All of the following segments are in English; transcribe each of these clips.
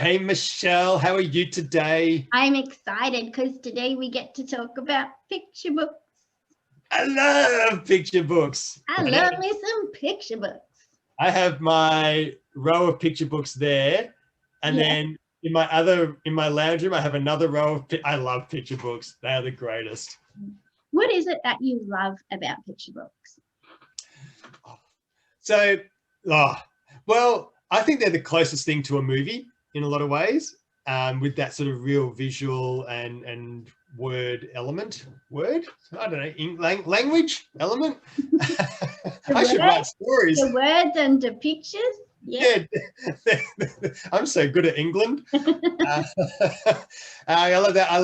Hey, Michelle, how are you today? I'm excited because today we get to talk about picture books. I love picture books. I love me some picture books. I have my row of picture books there, and then in my lounge room, I have another row of. I love picture books. They are the greatest. What is it that you love about picture books? So, well, I think they're the closest thing to a movie in a lot of ways, with that sort of real visual and word element. I don't know, language element. I should write stories. The words and the pictures. Yeah, I'm so good at England. I love that. I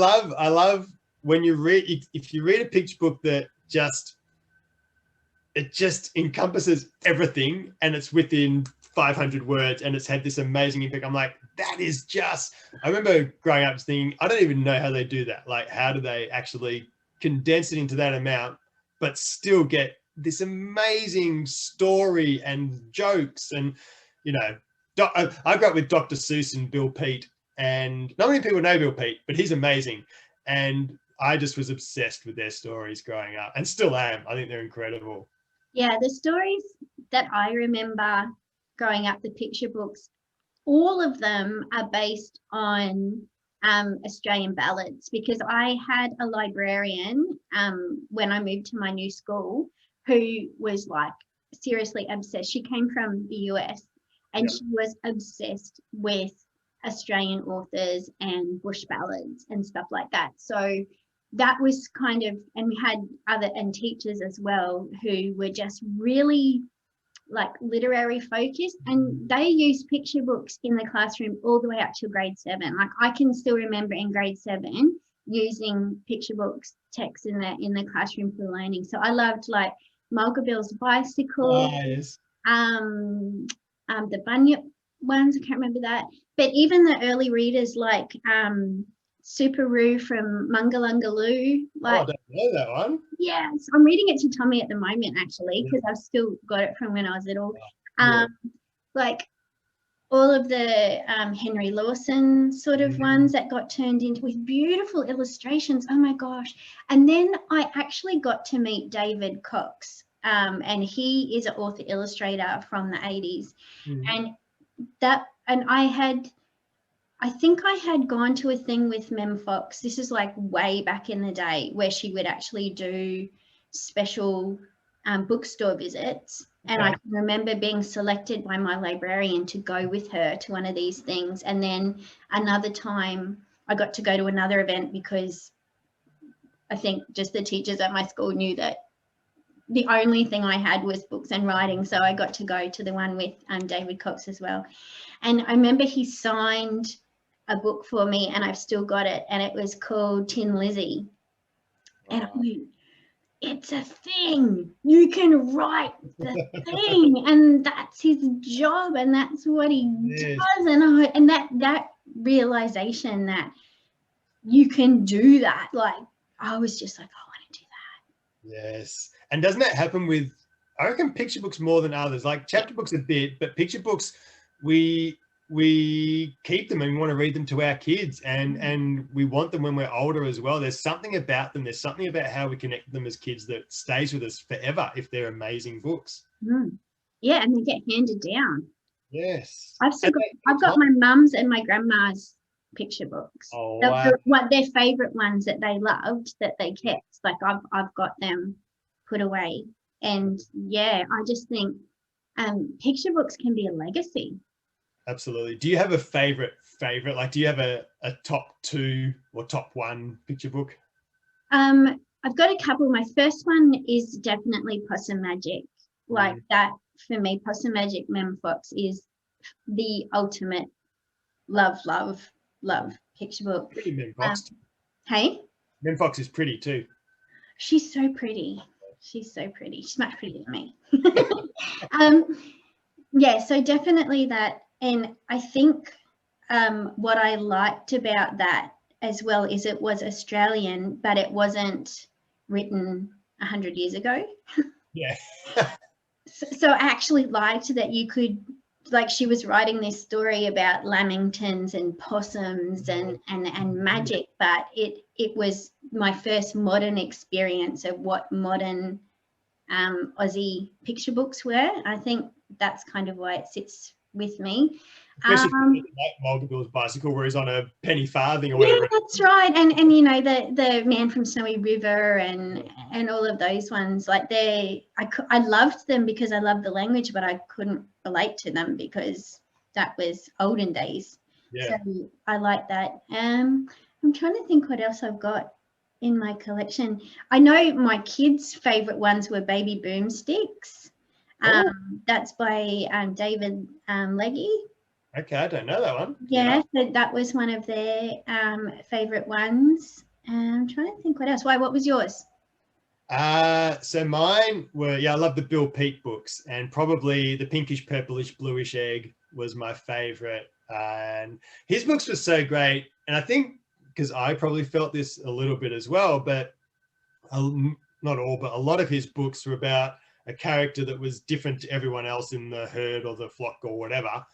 love when you read. If you read a picture book that just encompasses everything, and it's within 500 words, and it's had this amazing impact. I'm like, that is just. I remember growing up thinking, I don't even know how they do that. Like, how do they actually condense it into that amount, but still get this amazing story and jokes? And I grew up with Dr. Seuss and Bill Peet, and not many people know Bill Peet, but he's amazing. And I just was obsessed with their stories growing up, and still am. I think they're incredible. Yeah, the stories that I remember growing up, the picture books, all of them are based on Australian ballads, because I had a librarian when I moved to my new school who was like seriously obsessed. She came from the US, and she was obsessed with Australian authors and bush ballads and stuff like that. So that was kind of, and we had other teachers as well who were just really like literary focused, and they used picture books in the classroom all the way up to grade 7. Like, I can still remember in grade 7 using picture books text in the classroom for learning. So I loved like Mulga Bill's Bicycle, the Bunyip ones, I can't remember that, but even the early readers like Superoo from Mungalungaloo. Like, I don't know that one. Yes, I'm reading it to Tommy at the moment, actually, because I've still got it from when I was little. Like all of the Henry Lawson sort of ones that got turned into with beautiful illustrations. Oh my gosh. And then I actually got to meet David Cox, and he is an author illustrator from the 80s. And I think I had gone to a thing with Mem Fox. This is like way back in the day, where she would actually do special bookstore visits. And I can remember being selected by my librarian to go with her to one of these things. And then another time I got to go to another event, because I think just the teachers at my school knew that the only thing I had was books and writing. So I got to go to the one with David Cox as well. And I remember he signed a book for me, and I've still got it, and it was called Tin Lizzie. And I went, it's a thing. You can write the thing, and that's his job, and that's what he does. And that realization that you can do that, like, I was just like, I want to do that. Yes. And doesn't that happen with, I reckon, picture books more than others? Like chapter books a bit, but picture books, we keep them and we want to read them to our kids, and we want them when we're older as well. There's something about them. There's something about how we connect them as kids that stays with us forever if they're amazing books. Yeah, and they get handed down. Yes. I've got my mum's and my grandma's picture books. Oh, wow. What their favorite ones that they loved, that they kept. Like, I've got them put away. And yeah, I just think picture books can be a legacy. Absolutely. Do you have a favorite? Like, do you have a top 2 or top 1 picture book? I've got a couple. My first one is definitely Possum Magic. Like that, for me, Possum Magic Mem Fox is the ultimate love picture book. Pretty Mem Fox. Hey? Mem Fox is pretty too. She's so pretty. She's so pretty. She's much prettier than me. Yeah, so definitely that. And I think what I liked about that as well is it was Australian, but it wasn't written 100 years ago. Yeah. So I actually liked that you could like she was writing this story about lamingtons and possums and magic, but it was my first modern experience of what modern Aussie picture books were. I think that's kind of why it sits with me. Especially like Multiple's bicycle, where he's on a penny farthing or whatever. Yeah, that's right. And you know, the Man from Snowy River and all of those ones, like I loved them because I loved the language, but I couldn't relate to them because that was olden days. Yeah. So I like that. I'm trying to think what else I've got in my collection. I know my kids' favorite ones were Baby Boomsticks. That's by David Legge. Okay, I don't know that one. Yeah, so that was one of their favorite ones. I'm trying to think what else. Why, what was yours? So mine were, I love the Bill Peake books, and probably the Pinkish Purplish Bluish Egg was my favorite. And his books were so great. And I think because I probably felt this a little bit as well, but not all, but a lot of his books were about a character that was different to everyone else in the herd or the flock or whatever.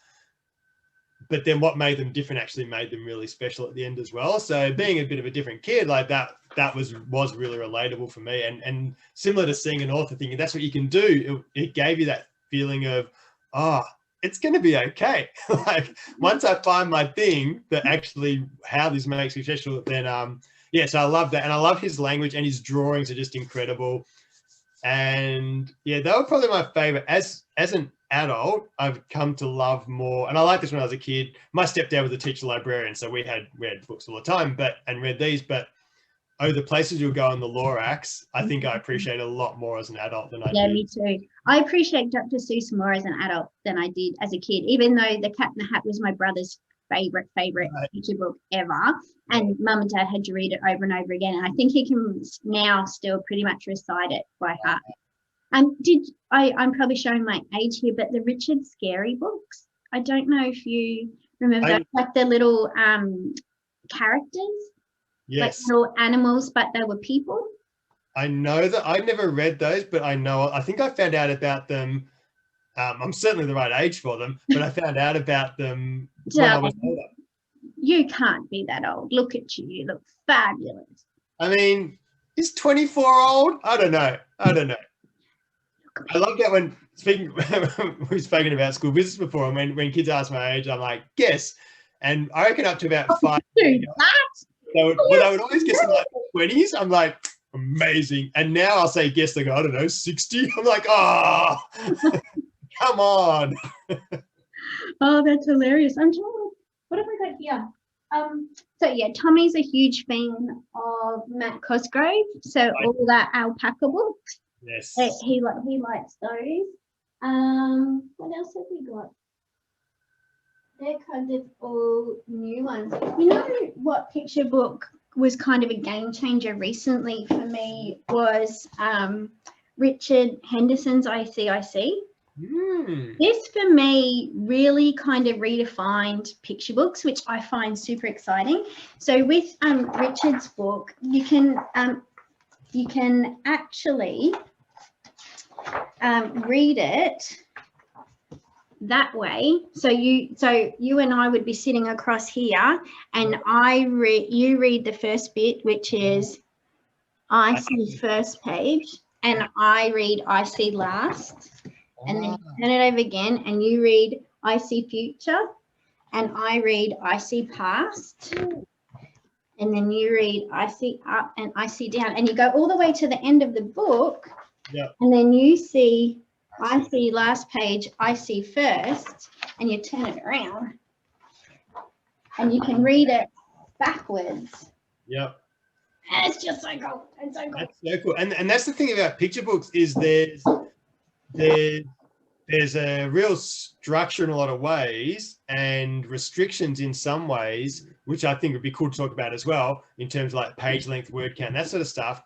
But then what made them different actually made them really special at the end as well. So being a bit of a different kid like that was really relatable for me. And similar to seeing an author thinking that's what you can do, it gave you that feeling of, it's going to be okay. Like once I find my thing that actually how this makes me special, then so I love that. And I love his language, and his drawings are just incredible. And they were probably my favorite. As an adult, I've come to love more, and I liked this when I was a kid. My stepdad was a teacher librarian, so we had read books all the time, and read these. But the places you'll go in the Lorax, I think I appreciate a lot more as an adult than I did. Yeah, me too. I appreciate Dr. Seuss more as an adult than I did as a kid, even though The Cat in the Hat was my brother's favorite picture book ever, and Mum and Dad had to read it over and over again, and I think he can now still pretty much recite it by heart. I'm probably showing my age here, but the Richard Scarry books, I don't know if you remember those, like the little characters, like little animals, but they were people. I know that. I never read those, but I think I found out about them. I'm certainly the right age for them, but I found out about them when I was older. You can't be that old. Look at you. You look fabulous. I mean, is 24 old? I don't know. I love that when we've spoken about school business before, and when kids ask my age, I'm like, guess. And I reckon up to about 5 years ago, they would always guess in like 20s. I'm like, amazing. And now I'll say guess, they go, I don't know, 60. I'm like, come on. Oh, that's hilarious. I'm trying. What have I got here? Tommy's a huge fan of Matt Cosgrove. So all that alpaca books. Yes. He likes those. What else have we got? They're kind of all new ones. You know what picture book was kind of a game changer recently for me was Richard Henderson's ICIC. This for me really kind of redefined picture books, which I find super exciting. So with Richard's book, you can actually read it that way. So you and I would be sitting across here, and you read the first bit, which is I see first page, and I read I see last. And then you turn it over again, and you read I see future, and I read I see past, and then you read I see up and I see down, and you go all the way to the end of the book, and then you see I see last page, I see first, and you turn it around, and you can read it backwards. Yep. And it's just so cool. It's so cool. That's so cool. And that's the thing about picture books is there's a real structure in a lot of ways and restrictions in some ways, which I think would be cool to talk about as well, in terms of like page length, word count, that sort of stuff.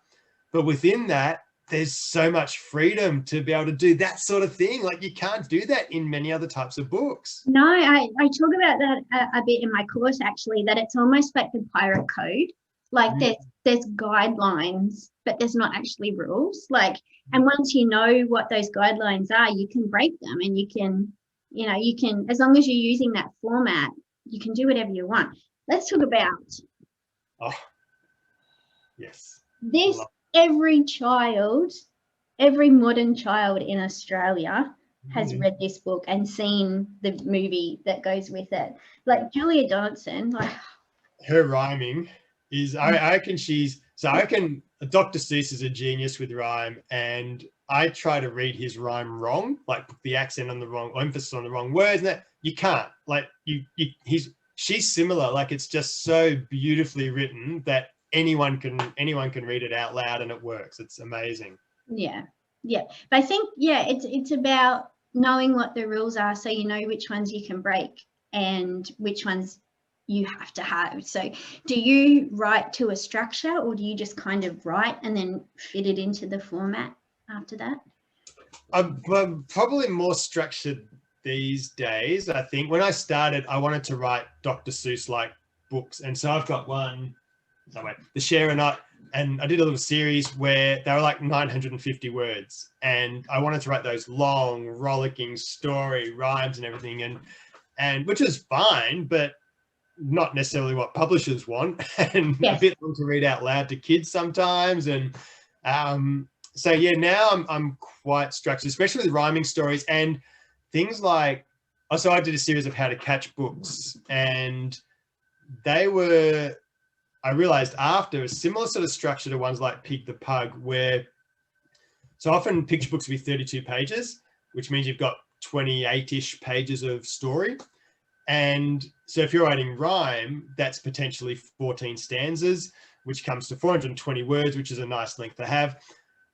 But within that, there's so much freedom to be able to do that sort of thing. Like you can't do that in many other types of books. No, I talk about that a bit in my course, actually, that it's almost like the pirate code. Like there's guidelines, but there's not actually rules. Like, and once you know what those guidelines are, you can break them, and you can You know, you can, as long as you're using that format, you can do whatever you want. Let's talk about yes, this. Every modern child in Australia has read this book and seen the movie that goes with it. Like Julia Donaldson, like her rhyming is, I reckon Dr. Seuss is a genius with rhyme, and I try to read his rhyme wrong, like put the accent on the wrong, or emphasis on the wrong words, and that you can't. Like she's similar. Like it's just so beautifully written that anyone can read it out loud and it works. It's amazing. Yeah. But I think it's about knowing what the rules are, so you know which ones you can break and which ones you have to have. So do you write to a structure, or do you just kind of write and then fit it into the format after that? I'm probably more structured these days. I think when I started, I wanted to write Dr. Seuss like books, and so I've got one, The Share and I did a little series where they were like 950 words, and I wanted to write those long, rollicking story rhymes and everything, and which is fine, but not necessarily what publishers want, and a bit long to read out loud to kids sometimes. And so yeah, now I'm quite structured, especially with rhyming stories and things like, also I did a series of how to catch books, and I realized after a similar sort of structure to ones like Pig the Pug, where so often picture books will be 32 pages, which means you've got 28-ish pages of story. And so if you're writing rhyme, that's potentially 14 stanzas, which comes to 420 words, which is a nice length to have.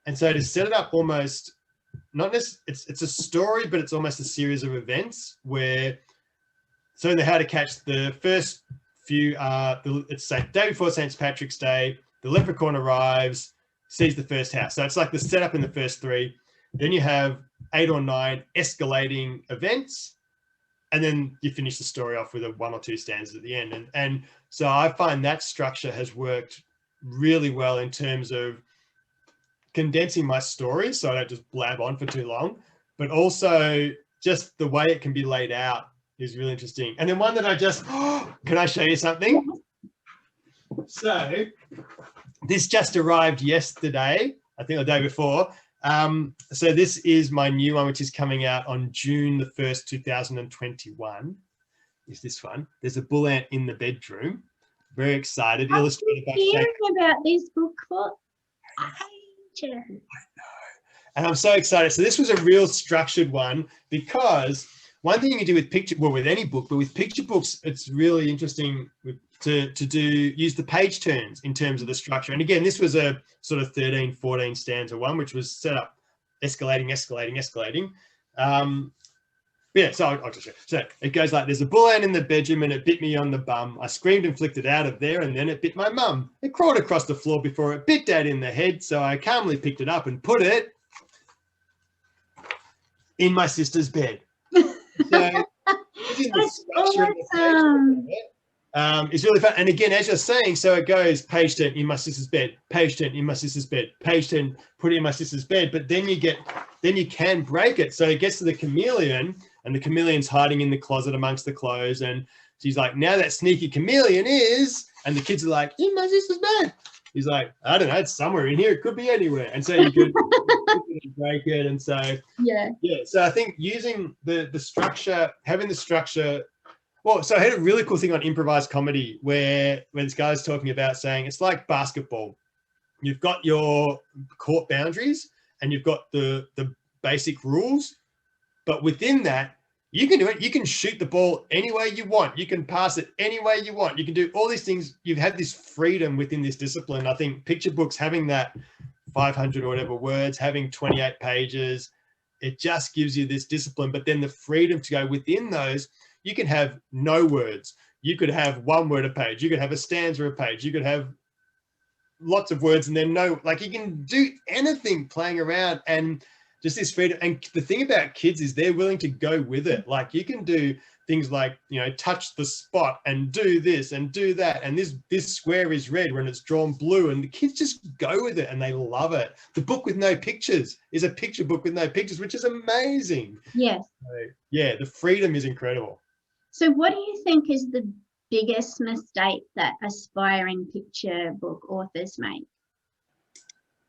And so to set it up almost, it's a story, but it's almost a series of events where, so in the How to Catch, the first few are, it's say day before St. Patrick's Day, the leprechaun arrives, sees the first house. So it's like the setup in the first three. Then you have 8 or 9 escalating events, and then you finish the story off with 1 or 2 stanzas at the end. And so I find that structure has worked really well in terms of condensing my story so I don't just blab on for too long, but also just the way it can be laid out is really interesting. And then one that can I show you something? So this just arrived yesterday, I think the day before. So this is my new one, which is coming out on June the 1st, 2021. Is this one? There's a bull ant in the bedroom. Very excited. Illustrated by hearing about this book for ages. I know. And I'm so excited. So this was a real structured one, because one thing you can do with any book, but with picture books, it's really interesting to use the page turns in terms of the structure. And again, this was a sort of 13, 14 stanza one, which was set up escalating. Yeah, so I'll just show you. So it goes like, there's a bull ant in the bedroom and it bit me on the bum. I screamed and flicked it out of there, and then it bit my mum. It crawled across the floor before it bit Dad in the head, so I calmly picked it up and put it in my sister's bed. So that's awesome. It's really fun. And again, as you're saying, so it goes page 10 in my sister's bed, page 10 in my sister's bed, page 10, put it in my sister's bed. But then you can break it. So it gets to the chameleon, and the chameleon's hiding in the closet amongst the clothes. And she's like, now that sneaky chameleon is, and the kids are like, in my sister's bed. He's like, I don't know, it's somewhere in here. It could be anywhere. And so you could break it. And so, yeah. So I think using the structure, having the structure. Well, so I had a really cool thing on improvised comedy where this guy's talking about saying it's like basketball. You've got your court boundaries and you've got the basic rules, but within that, you can do it. You can shoot the ball any way you want. You can pass it any way you want. You can do all these things. You've had this freedom within this discipline. I think picture books, having that 500 or whatever words, having 28 pages, it just gives you this discipline, but then the freedom to go within those. You can have no words. You could have 1 word a page. You could have a stanza a page. You could have lots of words and then you can do anything playing around, and just this freedom. And the thing about kids is they're willing to go with it. Like you can do things like, you know, touch the spot and do this and do that. And this square is red when it's drawn blue, and the kids just go with it and they love it. The book with no pictures is a picture book with no pictures, which is amazing. Yes. So, yeah, the freedom is incredible. So what do you think is the biggest mistake that aspiring picture book authors make?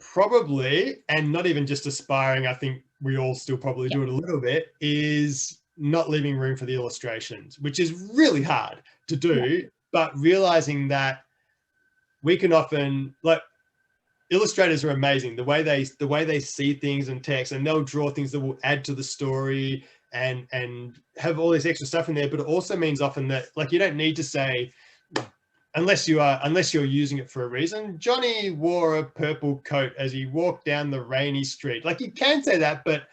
Probably, and not even just aspiring, I think we all still probably do it a little bit, is not leaving room for the illustrations, which is really hard to do, but realizing that we can often, like, illustrators are amazing. The way they see things and text, and they'll draw things that will add to the story and have all this extra stuff in there. But it also means often that, like, you don't need to say, unless you're using it for a reason, Johnny wore a purple coat as he walked down the rainy street. Like, you can say that, but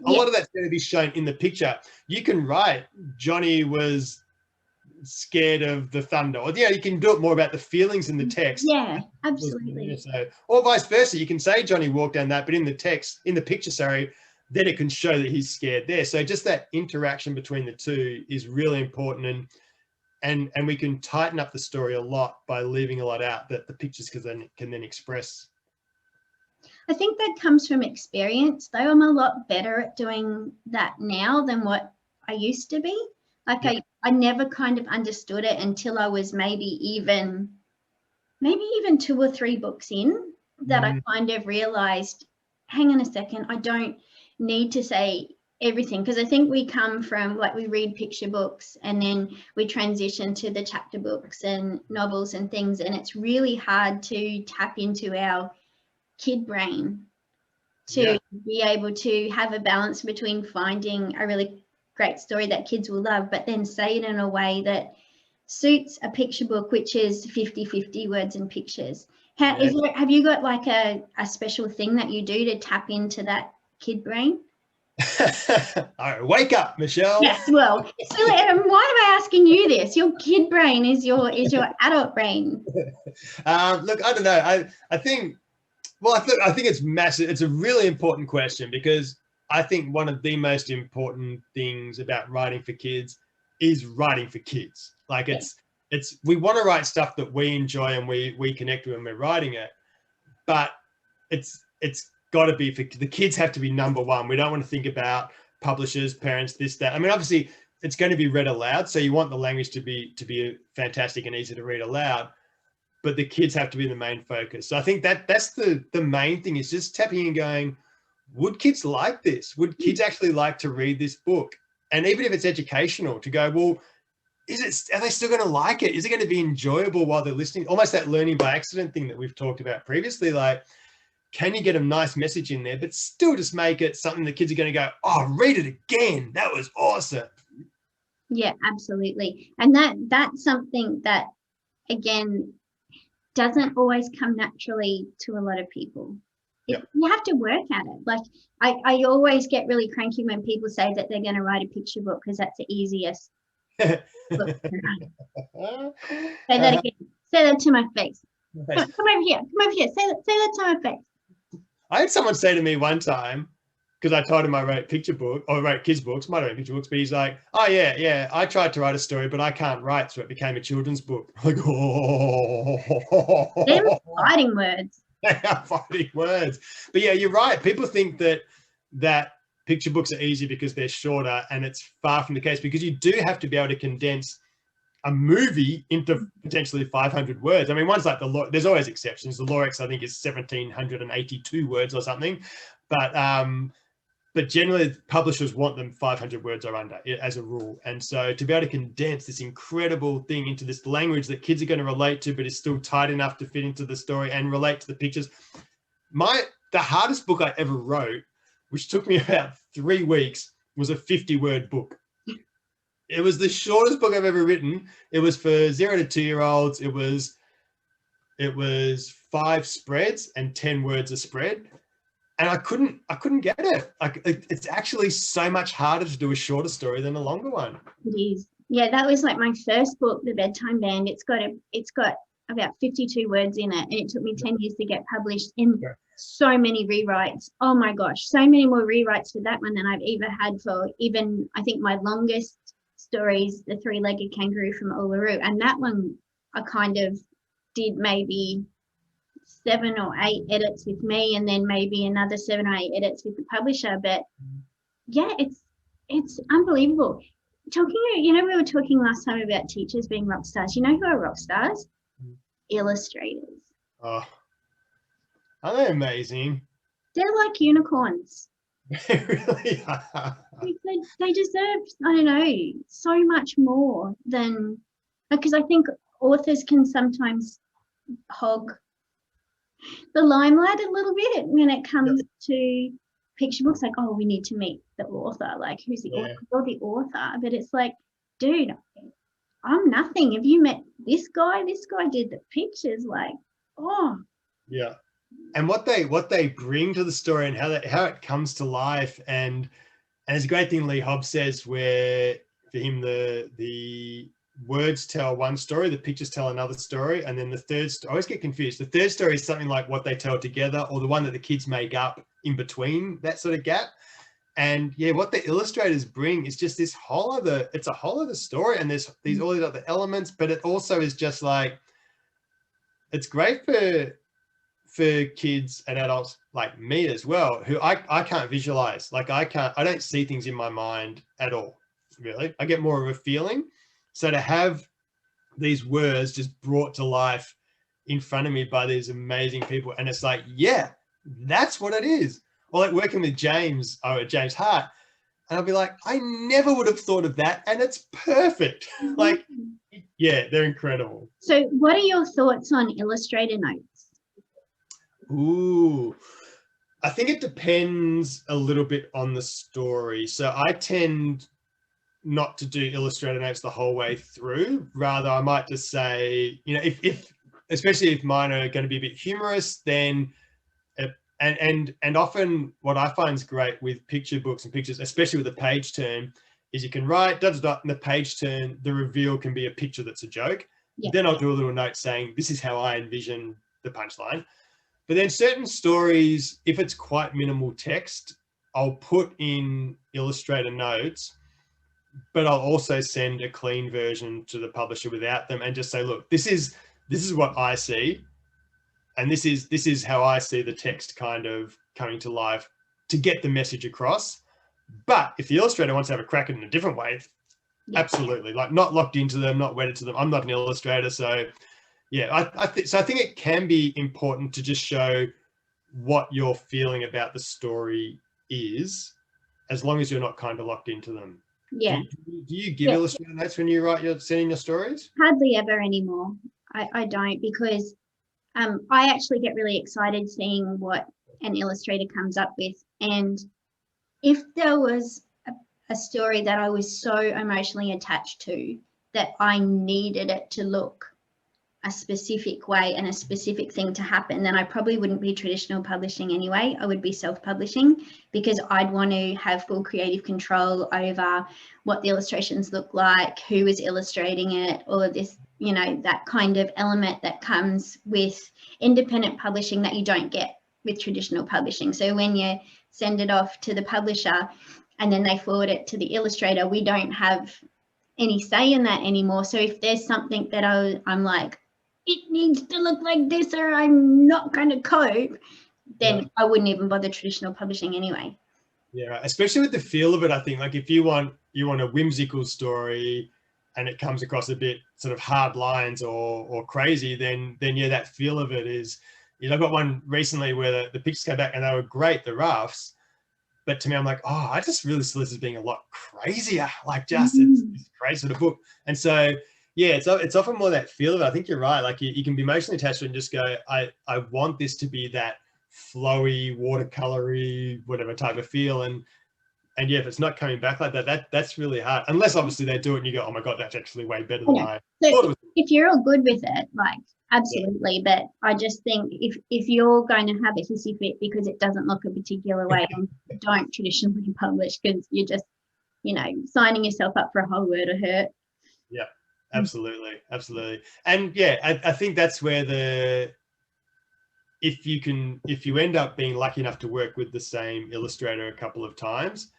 a lot of that's going to be shown in the picture. You can write Johnny was scared of the thunder, or you can do it more about the feelings in the text. Yeah, absolutely. So, or vice versa, you can say Johnny walked down that, but in the text, in the picture, sorry, then it can show that he's scared there. So just that interaction between the two is really important, and we can tighten up the story a lot by leaving a lot out that the pictures can then express. I think that comes from experience, though. I'm a lot better at doing that now than what I used to be. Like, I never kind of understood it until I was maybe even 2 or 3 books in, that I kind of realized, hang on a second, I don't need to say everything, because I think we come from, like, we read picture books and then we transition to the chapter books and novels and things, and it's really hard to tap into our kid brain to be able to have a balance between finding a really great story that kids will love, but then say it in a way that suits a picture book, which is 50-50 words and pictures. Have you got like a special thing that you do to tap into that kid brain? All right, wake up, Michelle. Yes, well, so why am I asking you this? Your kid brain is your adult brain. Look, I don't know. I think it's massive. It's a really important question, because I think one of the most important things about writing for kids is writing for kids. Like, we want to write stuff that we enjoy and we connect with when we're writing it, but it's got to be for the kids. Have to be number one. We don't want to think about publishers, parents, this, that. I mean, obviously it's going to be read aloud, so you want the language to be fantastic and easy to read aloud, but the kids have to be the main focus. So I think that's the main thing, is just tapping and going, would kids like this? Would kids actually like to read this book? And even if it's educational, to go, well, are they still going to like it? Is it going to be enjoyable while they're listening? Almost that learning by accident thing that we've talked about previously. Like, can you get a nice message in there, but still just make it something the kids are going to go, oh, read it again. That was awesome. Yeah, absolutely. And that's something that, again, doesn't always come naturally to a lot of people. You have to work at it. Like, I always get really cranky when people say that they're going to write a picture book, because that's the easiest book to write. Say that again. Say that to my face. Come over here. Say that to my face. I had someone say to me one time, because I told him I wrote picture book, or wrote kids books, might have written picture books, but he's like, oh yeah, I tried to write a story, but I can't write, so it became a children's book. I'm like, oh. Them fighting words. They are fighting words. But yeah, you're right. People think that picture books are easy because they're shorter, and it's far from the case, because you do have to be able to condense a movie into potentially 500 words. I mean, one's like there's always exceptions. The Lorex, I think, is 1,782 words or something, but generally publishers want them 500 words or under as a rule. And so to be able to condense this incredible thing into this language that kids are going to relate to, but is still tight enough to fit into the story and relate to the pictures. The hardest book I ever wrote, which took me about 3 weeks, was a 50-word book. It was the shortest book I've ever written. It was for 0 to 2-year-olds. It was 5 spreads and 10 words a spread. And I couldn't get it. It's actually so much harder to do a shorter story than a longer one. It is. Yeah, that was like my first book, The Bedtime Band. It's got about 52 words in it, and it took me 10 years to get published in so many rewrites. Oh my gosh, so many more rewrites for that one than I've ever had for even, I think my longest stories, The Three-Legged Kangaroo from Uluru, and that one I kind of did maybe 7 or 8 edits with me, and then maybe another 7 or 8 edits with the publisher. But yeah, it's unbelievable. Talking, you know, we were talking last time about teachers being rock stars. You know who are rock stars? Illustrators. Oh, aren't they amazing? They're like unicorns. They really are. They deserve, I don't know, so much more than, because I think authors can sometimes hog the limelight a little bit when it comes to picture books. Like, oh, we need to meet the author. Like, who's the author? You're the author. But it's like, dude, I'm nothing. Have you met this guy? This guy did the pictures. Like, oh. Yeah. And what they bring to the story and how it comes to life. And it's a great thing Lee Hobbs says, where for him the words tell one story, the pictures tell another story, and then the third I always get confused. The third story is something like what they tell together, or the one that the kids make up in between that sort of gap. And yeah, what the illustrators bring is just this whole other, it's a whole other story, and there's all these other elements, but it also is just like, it's great for kids and adults like me as well, who I can't visualize. Like I don't see things in my mind at all, really. I get more of a feeling. So to have these words just brought to life in front of me by these amazing people, and it's like, yeah, that's what it is. Or like working with James Hart, and I'll be like, I never would have thought of that, and it's perfect. Like, yeah, they're incredible. So what are your thoughts on illustrator notes? Ooh, I think it depends a little bit on the story. So I tend not to do illustrator notes the whole way through. Rather, I might just say, you know, if especially if mine are going to be a bit humorous, then and often what I find is great with picture books and pictures, especially with a page turn, is you can write and the page turn, the reveal can be a picture that's a joke. Yeah. Then I'll do a little note saying, this is how I envision the punchline. But then certain stories, if it's quite minimal text, I'll put in illustrator notes, but I'll also send a clean version to the publisher without them and just say, look, this is what I see. And this is how I see the text kind of coming to life to get the message across. But if the illustrator wants to have a crack at it in a different way, absolutely, like not locked into them, not wedded to them. I'm not an illustrator. So yeah, I think it can be important to just show what you're feeling about the story is, as long as you're not kind of locked into them. Yeah. Do you give illustrator notes when you're sending your stories? Hardly ever anymore. I don't, because I actually get really excited seeing what an illustrator comes up with. And if there was a story that I was so emotionally attached to that I needed it to look a specific way and a specific thing to happen, then I probably wouldn't be traditional publishing anyway. I would be self-publishing, because I'd want to have full creative control over what the illustrations look like, who is illustrating it, all of this, you know, that kind of element that comes with independent publishing that you don't get with traditional publishing. So when you send it off to the publisher and then they forward it to the illustrator, we don't have any say in that anymore. So if there's something that I'm like, it needs to look like this or I'm not going to cope, then I wouldn't even bother traditional publishing anyway. Yeah, especially with the feel of it. I think, like, if you want a whimsical story and it comes across a bit sort of hard lines or crazy, then yeah, that feel of it is, you know, I got one recently where the pictures came back and they were great, the roughs, but to me, I'm like, oh, I just really saw this as being a lot crazier, like just it's crazy sort of book. And so yeah, it's often more that feel of it. I think you're right. Like you can be emotionally attached to it and just go, I want this to be that flowy, watercolory, whatever type of feel. And yeah, if it's not coming back like that's really hard. Unless obviously they do it and you go, oh my God, that's actually way better than I thought it was. If you're all good with it, like absolutely. Yeah. But I just think if you're going to have a hissy fit because it doesn't look a particular way, then don't traditionally publish, because you're just, you know, signing yourself up for a whole word of hurt. Yeah. Absolutely. And yeah, I think that's where if you end up being lucky enough to work with the same illustrator a couple of times,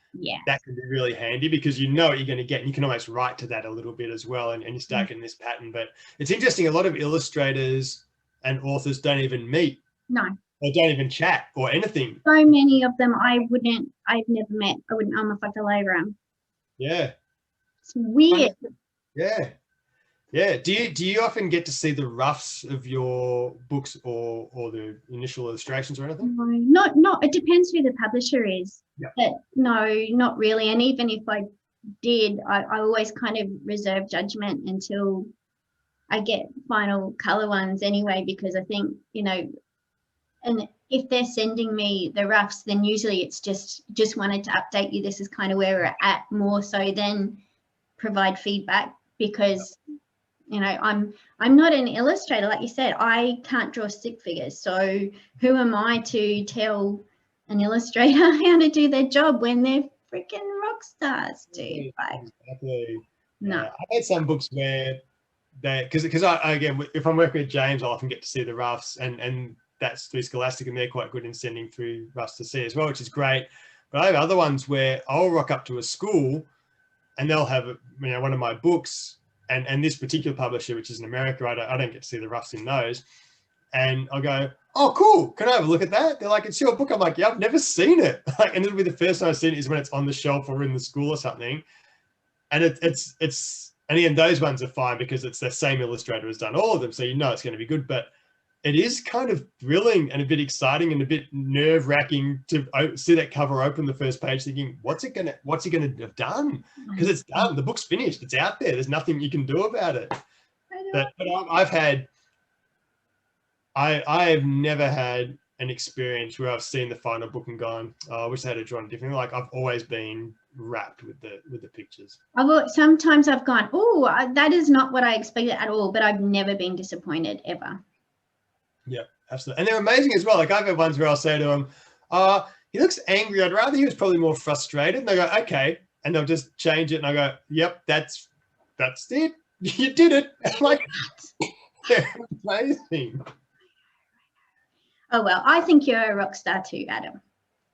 that can be really handy, because you know what you're going to get, and you can almost write to that a little bit as well, and you start getting this pattern. But it's interesting, a lot of illustrators and authors don't even meet. No. Or don't even chat or anything. So many of them I've never met. I wouldn't alma. Yeah. It's weird. Yeah. Yeah. Do you often get to see the roughs of your books or the initial illustrations or anything? No, not. It depends who the publisher is. Yeah. But no, not really. And even if I did, I always kind of reserve judgment until I get final color ones anyway, because I think, and if they're sending me the roughs, then usually it's just wanted to update you. This is kind of where we're at, more so than provide feedback, because I'm not an illustrator, like you said. I can't draw stick figures, so who am I to tell an illustrator how to do their job when they're freaking rock stars, dude? Exactly. No. I've had some books where because I again, if I'm working with James, I'll often get to see the roughs, and that's through Scholastic, and they're quite good in sending through roughs to see as well, which is great. But I have other ones where I'll rock up to a school and they'll have one of my books, and this particular publisher, which is in America, I don't get to see the roughs in those, and I'll go, oh cool, can I have a look at that? They're like, it's your book. I'm like, yeah, I've never seen it. And it'll be the first time I've seen it is when it's on the shelf or in the school or something. And it's and again, those ones are fine because it's the same illustrator has done all of them, so it's going to be good. But it is kind of thrilling and a bit exciting and a bit nerve-wracking to see that cover open the first page, thinking, what's he gonna have done? Because it's done, the book's finished, it's out there. There's nothing you can do about it. But I've never had an experience where I've seen the final book and gone, oh, I wish I had it drawn differently. Like, I've always been wrapped with the pictures. Sometimes I've gone, oh, that is not what I expected at all, but I've never been disappointed ever. Yeah, absolutely. And they're amazing as well. Like, I've had ones where I'll say to them, he looks angry. I'd rather he was probably more frustrated. And they go, okay. And they'll just change it. And I go, yep, that's it. You did it. I'm like, they're amazing. Oh, well, I think you're a rock star too, Adam.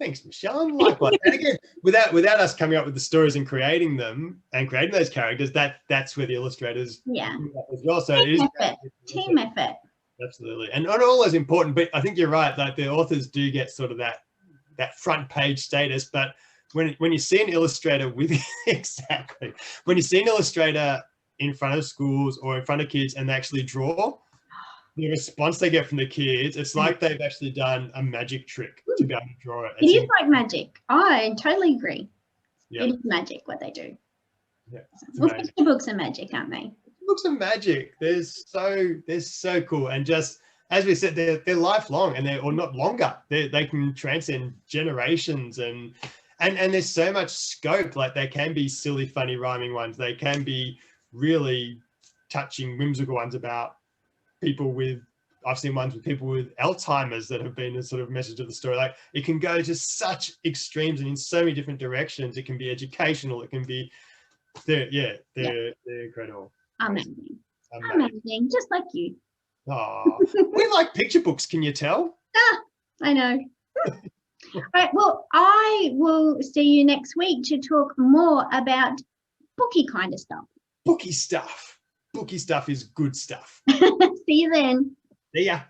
Thanks, Michelle. Likewise. And again, without us coming up with the stories and creating them and creating those characters, that's where the illustrators as well. So Team effort. Absolutely. And not always important, but I think you're right. Like, the authors do get sort of that front page status, but when you see an illustrator with exactly, when you see an illustrator in front of schools or in front of kids and they actually draw, the response they get from the kids, it's like they've actually done a magic trick to be able to draw it. It is like magic. I totally agree. Yep. It is magic what they do. Yeah, well, picture books are magic, aren't they? Books are magic. They're so cool, and just as we said, they're lifelong, and they're not longer. They can transcend generations, and there's so much scope. Like, they can be silly, funny, rhyming ones. They can be really touching, whimsical ones about people with. I've seen ones with people with Alzheimer's that have been a sort of message of the story. Like, it can go to such extremes and in so many different directions. It can be educational. It can be, they're incredible. Amazing, just like you. Oh, we like picture books. Can you tell? I know. All right. Well, I will see you next week to talk more about booky kind of stuff. Booky stuff. Booky stuff is good stuff. See you then. See ya.